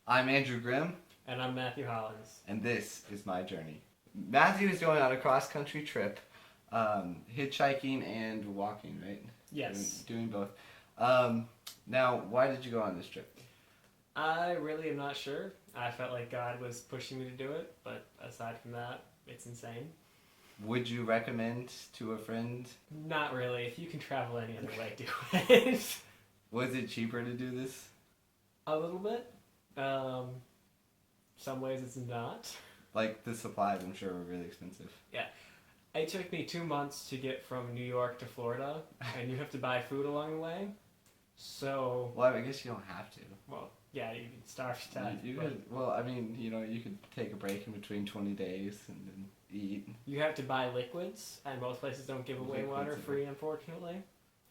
I'm Andrew Grimm, And I'm Matthew Hollins. and this is my journey. Matthew is going on a cross-country trip, hitchhiking and walking, right? Yes. Doing both. Now, why did you go on this trip? I really am not sure. I felt like God was pushing me to do it, but aside from that, it's insane. Would you recommend to a friend? Not really. If you can travel any other way, do it. Was it cheaper to do this? A little bit. Some ways it's not. Like, the supplies, I'm sure, were really expensive. It took me 2 months to get from New York to Florida, and you have to buy food along the way. So, Well, I guess you don't have to. well, yeah, you can starve to death. You but could, well, I mean, you could take a break in between 20 days and then eat. You have to buy liquids, and most places don't give away Liquids, water yeah. free, unfortunately.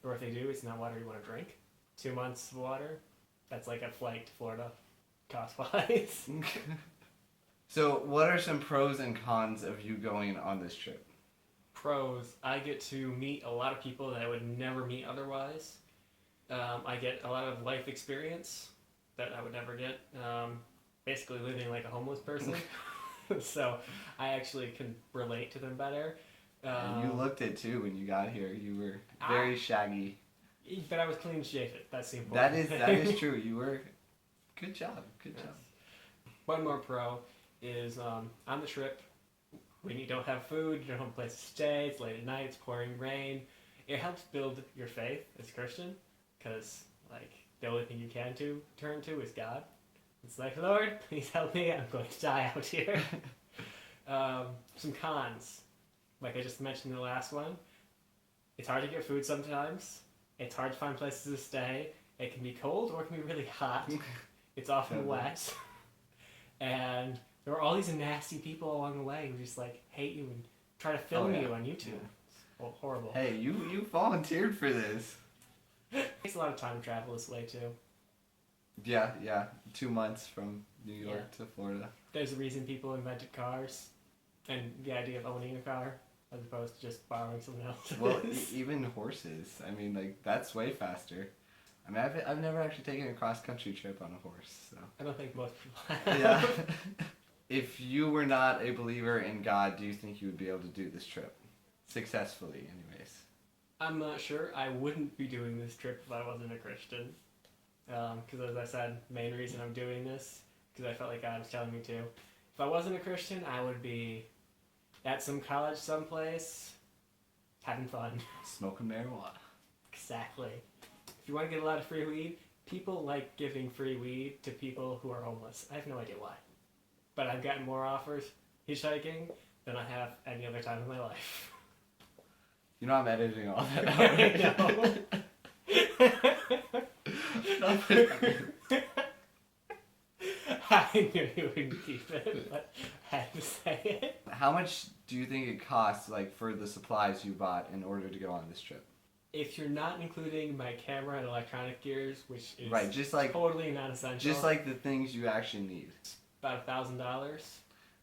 Or if they do, it's not water you want to drink. 2 months of water, that's like a flight to Florida, cost-wise. So, what are some pros and cons of you going on this trip? Pros, I get to meet a lot of people that I would never meet otherwise. I get a lot of life experience that I would never get. Basically living like a homeless person. So I actually can relate to them better. And you looked it too when you got here. You were very shaggy. But I was clean shaven. That's the important That is true. You were. Good job. Good job. One more pro is on the trip, when you don't have food, you don't have a place to stay, it's late at night, it's pouring rain, it helps build your faith as a Christian, because like the only thing you can turn to is God. It's like, Lord, please help me, I'm going to die out here. Some cons, like I just mentioned in the last one, it's hard to get food sometimes, it's hard to find places to stay, it can be cold or it can be really hot, it's often wet, and there are all these nasty people along the way who just like hate you and try to film you on YouTube. Yeah. It's horrible. Hey, you volunteered for this. It takes a lot of time to travel this way too. Yeah. 2 months from New York to Florida. There's a reason people invented cars and the idea of owning a car as opposed to just borrowing someone else's. Well, even horses. I mean, like, that's way faster. I mean, I've never actually taken a cross-country trip on a horse, so. I don't think most people have. Yeah. If you were not a believer in God, do you think you would be able to do this trip? Successfully, anyways. I'm not sure. I wouldn't be doing this trip if I wasn't a Christian. Because as I said, main reason I'm doing this, because I felt like God was telling me to. If I wasn't a Christian, I would be at some college someplace, having fun. Smoking marijuana. Exactly. If you want to get a lot of free weed, people like giving free weed to people who are homeless. I have no idea why. But I've gotten more offers hitchhiking than I have any other time in my life. You know I'm editing all that out. I knew you wouldn't keep it, but I had to say it. How much do you think it costs, like, for the supplies you bought in order to go on this trip? If you're not including my camera and electronic gears, which is Right, just like totally not essential, just like the things you actually need. about $1,000.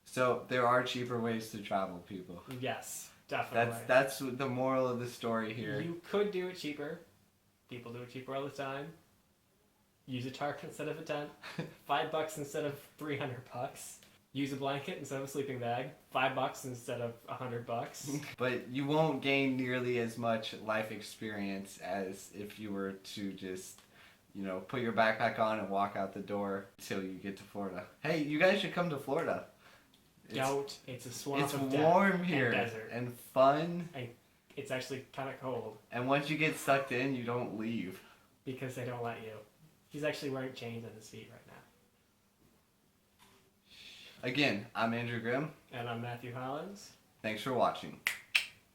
So there are cheaper ways to travel, people. Yes, definitely. That's the moral of the story here. You could do it cheaper. People do it cheaper all the time. Use a tarp instead of a tent. $5 instead of $300. Use a blanket instead of a sleeping bag. $5 instead of $100. But you won't gain nearly as much life experience as if you were to just, put your backpack on and walk out the door till you get to Florida. Hey, you guys should come to Florida. It's a swamp It's of death warm here and desert. and fun. It's actually kind of cold And once you get sucked in, you don't leave. because they don't let you. He's actually wearing chains on his feet right now. Again, I'm Andrew Grimm. And I'm Matthew Hollins. Thanks for watching.